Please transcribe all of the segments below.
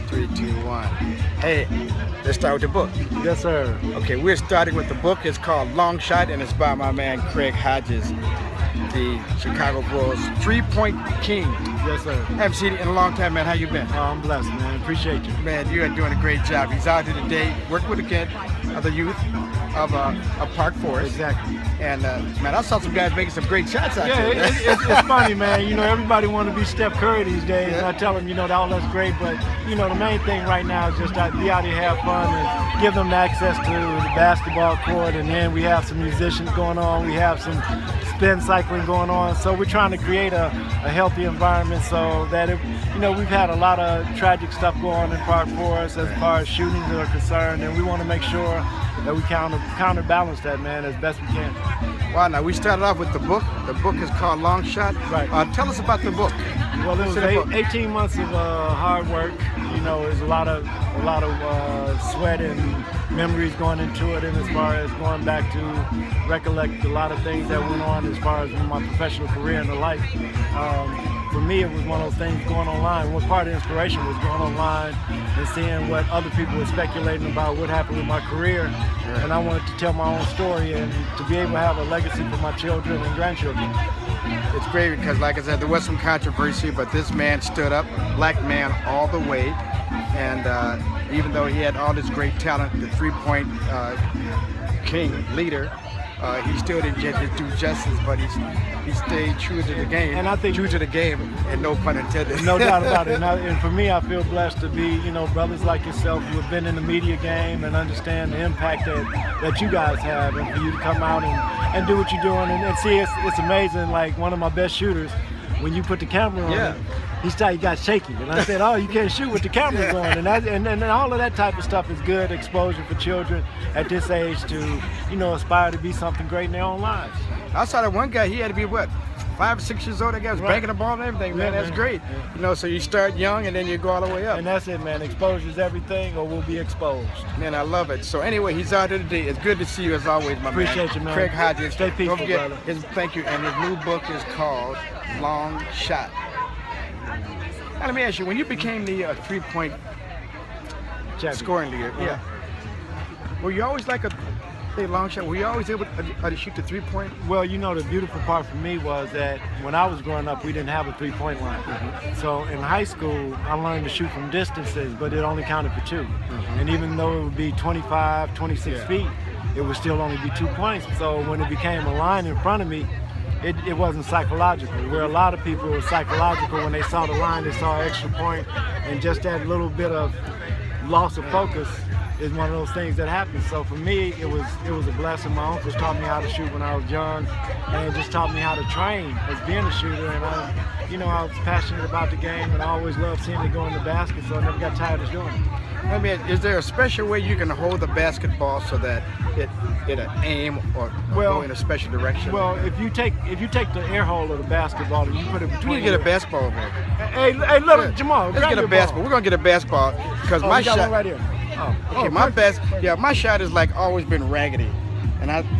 3, 2, 1. Hey, let's start with the book. Yes, sir. Okay, we're starting with the book. It's called Long Shot, and it's by my man Craig Hodges, the Chicago Bulls three-point king. Yes, sir. Haven't seen you in a long time, man. How you been? Oh, I'm blessed, man. Appreciate you. Man, you are doing a great job. He's out here today, working with the kid, the youth of Park Forest. Exactly. And man, I saw some guys making some great shots out Yeah, there. it's funny, man. You know, everybody want to be Steph Curry these days. Yeah. And I tell them, you know, all that's great, but you know, the main thing right now is just to be out here, have fun, and give them access to the basketball court. And then we have some musicians going on. We have some spin cycling going on. So we're trying to create a healthy environment so that you know, we've had a lot of tragic stuff going on in Park Forest as far as shootings are concerned, and we want to make sure that we counterbalance that, man, as best we can. Wow, now we started off with the book. The book is called Long Shot. Right. Tell us about the book. Well, it was What's in the book? 18 months of hard work. You know, there's a lot of sweat and memories going into it, and as far as going back to recollect a lot of things that went on as far as my professional career and the like. For me, it was one of those things going online. One part of the inspiration was going online and seeing what other people were speculating about what happened with my career. Right. And I wanted to tell my own story and to be able to have a legacy for my children and grandchildren. It's great because, like I said, there was some controversy, but this man stood up, black man all the way. And even though he had all this great talent, the three-point king leader, he still didn't get his due justice, but he stayed true to the game. And I think true to the game, and no pun intended. No doubt about it. And for me, I feel blessed to be, you know, brothers like yourself who have been in the media game and understand the impact that you guys have, and for you to come out and do what you're doing and see, it's amazing. Like one of my best shooters, when you put the camera on, Yeah. he got shaky, and I said, "Oh, you can't shoot with the cameras on," and all of that type of stuff is good exposure for children at this age to, you know, aspire to be something great in their own lives. I saw that one guy, he had to be, what, 5 or 6 years old? That guy was Right. banging the ball and everything, man. Yeah, That's man. great. Yeah. You know, so you start young and then you go all the way up. And that's it, man. Exposure is everything, or we'll be exposed. Man, I love it. So anyway, he's out here today. It's good to see you as always, my Appreciate you, man. Craig Hodges. Stay peaceful, Don't forget brother. thank you. And his new book is called Long Shot. Now let me ask you, when you became the three-point Champion. scoring leader, yeah, were you always like a long shot? Were you always able to shoot the three-point? Well, you know, the beautiful part for me was that when I was growing up, we didn't have a three-point line. So in high school, I learned to shoot from distances, but it only counted for 2. And even though it would be 25, 26 Yeah. feet, it would still only be 2 points. So when it became a line in front of me, it wasn't psychological. Where a lot of people were psychological when they saw the line, they saw an extra point, and just that little bit of loss of focus is one of those things that happens. So for me, it was a blessing. My uncles taught me how to shoot when I was young, and just taught me how to train as being a shooter. And I was passionate about the game, and I always loved seeing it go in the basket, so I never got tired of doing it. I mean, is there a special way you can hold the basketball so that it'll aim or go in a special direction? Well, if you take the air hole of the basketball and you put it we between need to get a basketball over here. Hey, look, Yeah. Jamal, Let's grab get a your basketball. ball. We're gonna get a basketball because Oh, my we got shot. one right here. Okay, my shot is like always been raggedy,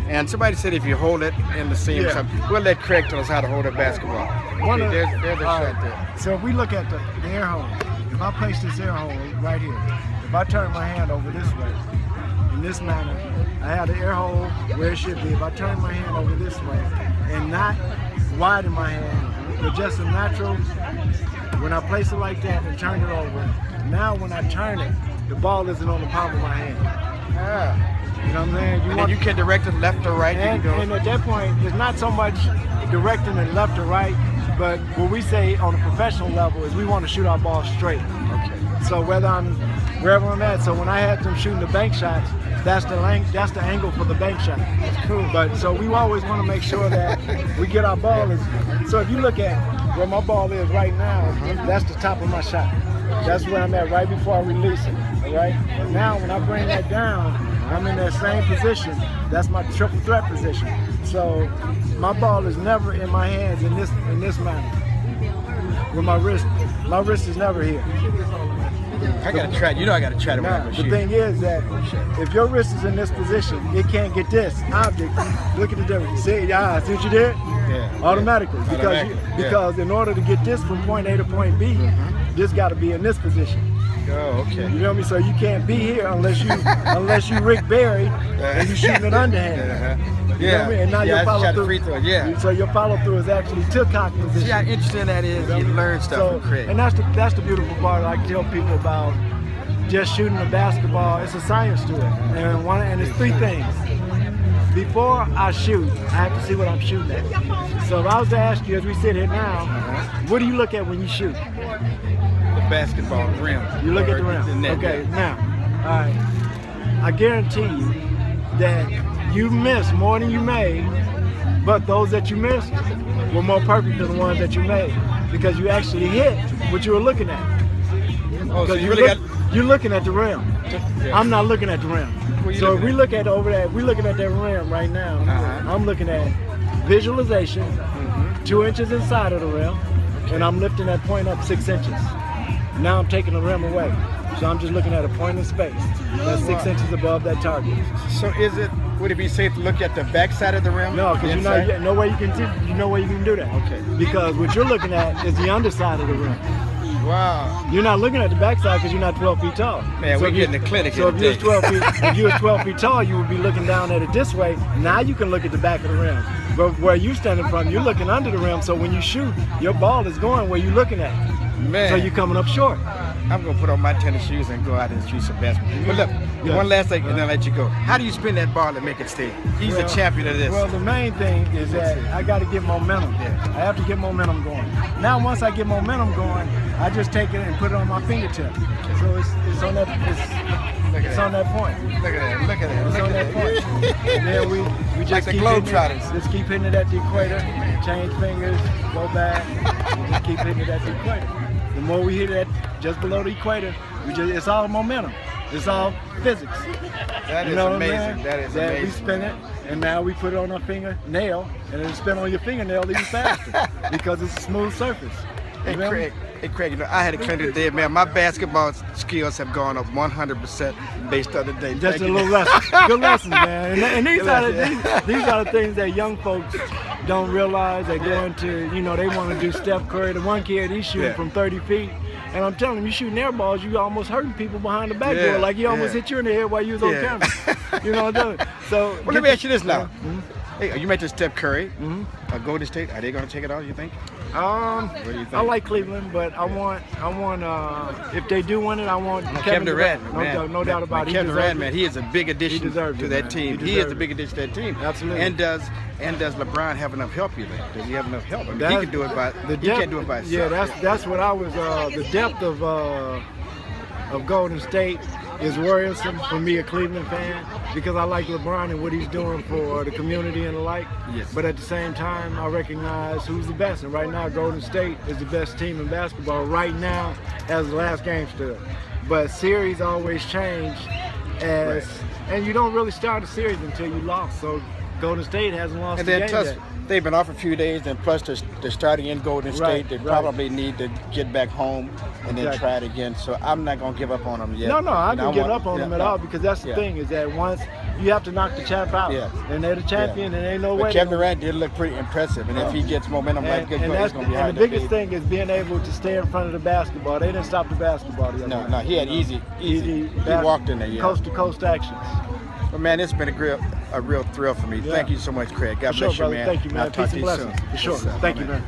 and somebody said if you hold it in the seam, Yeah. we'll let Craig tell us how to hold a basketball. Okay, there's the all shot right. there. So if we look at the air hole, if I place this air hole right here, if I turn my hand over this way, in this manner, I have the air hole where it should be. If I turn my hand over this way and not widen my hand, but just a natural, when I place it like that and turn it over, now when I turn it, the ball isn't on the palm of my hand. Yeah. You know what I'm saying? And you can direct it left or right. And at that point, it's not so much directing it left or right, but what we say on a professional level is we want to shoot our ball straight. Okay. So wherever I'm at, so when I had them shooting the bank shots, that's the angle for the bank shot. That's cool. But so we always want to make sure that we get our ball so if you look at where my ball is right now, that's the top of my shot. That's where I'm at right before I release it. All right. Now when I bring that down, I'm in that same position. That's my triple threat position. So my ball is never in my hands in this manner. With my wrist is never here. I gotta try. You know I gotta try to Now, when I the shoot. thing is that if your wrist is in this position, it can't get this object. Look at the difference. See what you did? Yeah. Automatically. Automatically, yeah. Because in order to get this from point A to point B, this got to be in this position. Oh, okay. You know me? So you can't be here unless you Rick Barry and you shooting it underhand. You know what I mean? And now your follow through. Free throw, yeah. So your follow through is actually to cock position. See how interesting that is. You learn stuff from Craig. And that's the beautiful part. I tell people about just shooting a basketball. It's a science to it, and it's three things. Before I shoot, I have to see what I'm shooting at. So if I was to ask you, as we sit here now, what do you look at when you shoot? The basketball rim. You look at the rim. Okay, now, all right. I guarantee you that you missed more than you made, but those that you missed were more perfect than the ones that you made because you actually hit what you were looking at. Oh, so you're looking at the rim. Yeah. I'm not looking at the rim. So if we look at we're looking at that rim right now. I'm looking at visualization, 2 inches inside of the rim, and I'm lifting that point up 6 inches. Now I'm taking the rim away. So I'm just looking at a point in space that's 6 inches above that target. So would it be safe to look at the back side of the rim? No, because no way you can do that. Okay. Because what you're looking at is the underside of the rim. Wow. You're not looking at the backside because you're not 12 feet tall. Man, we're getting the clinic So if you was 12 feet tall, you would be looking down at it this way. Now you can look at the back of the rim. But where you're standing from, you're looking under the rim. So when you shoot, your ball is going where you're looking at. Man. So you're coming up short. I'm going to put on my tennis shoes and go out and shoot some basketball. But look, one last thing and then I'll let you go. How do you spin that ball and make it stay? He's the champion of this. Well, the main thing is that I got to get momentum. I have to get momentum going. Now, once I get momentum going, I just take it and put it on my fingertip. So it's on that on that point. Look at that. It's on that point. And then we just like the Globetrotters. Just keep hitting it at the equator, change fingers, go back, and just keep hitting it at the equator. The more we hit it just below the equator, it's all momentum. It's all physics. That is amazing. That is amazing. We spin it, and now we put it on our fingernail, and it'll spin on your fingernail even faster because it's a smooth surface. Hey Craig, I had a clinic today, man. My basketball skills have gone up 100% based on the day. Just a little lesson. Good lessons, man. And these are the things that young folks don't realize. They go into, they want to do Steph Curry. The one kid, he's shooting from 30 feet. And I'm telling him, you shooting air balls, you almost hurting people behind the backboard. Like you almost hit you in the head while you was on camera. You know what I'm doing? So, well, let me ask you this now. Hey, you mentioned Steph Curry. Golden State, are they going to take it all, you think? What do you think? I like Cleveland, but I want if they do win it, I want Kevin Durant. No doubt about it. Kevin Durant, man, he is a big addition to that team. He is a big addition to that team. Absolutely. And does LeBron have enough help, you think? Does he have enough help? I mean, he can do it by he can't do it by himself. Yeah, that's what I was the depth of Golden State is worrisome for me, a Cleveland fan, because I like LeBron and what he's doing for the community and the like. Yes. But at the same time, I recognize who's the best. And right now, Golden State is the best team in basketball right now as the last game stood. But series always change and you don't really start a series until you lost. So Golden State hasn't lost the game yet. They've been off a few days, and plus they're starting in Golden State. They probably need to get back home and then try it again. So I'm not going to give up on them yet. No, I don't give up on them at all, because that's the thing, is that once you have to knock the champ out, and they're the champion, and ain't no way. But Kevin Durant did look pretty impressive, and if he gets momentum like good, it's going to be hard to beat. And the biggest thing is being able to stay in front of the basketball. They didn't stop the basketball the other night. He had easy. He walked in there, coast-to-coast actions. Well, man, it's been a real thrill for me. Thank you so much, Craig. God bless you, man. Thank you, man. I'll talk to you soon. For sure. Thank you, man.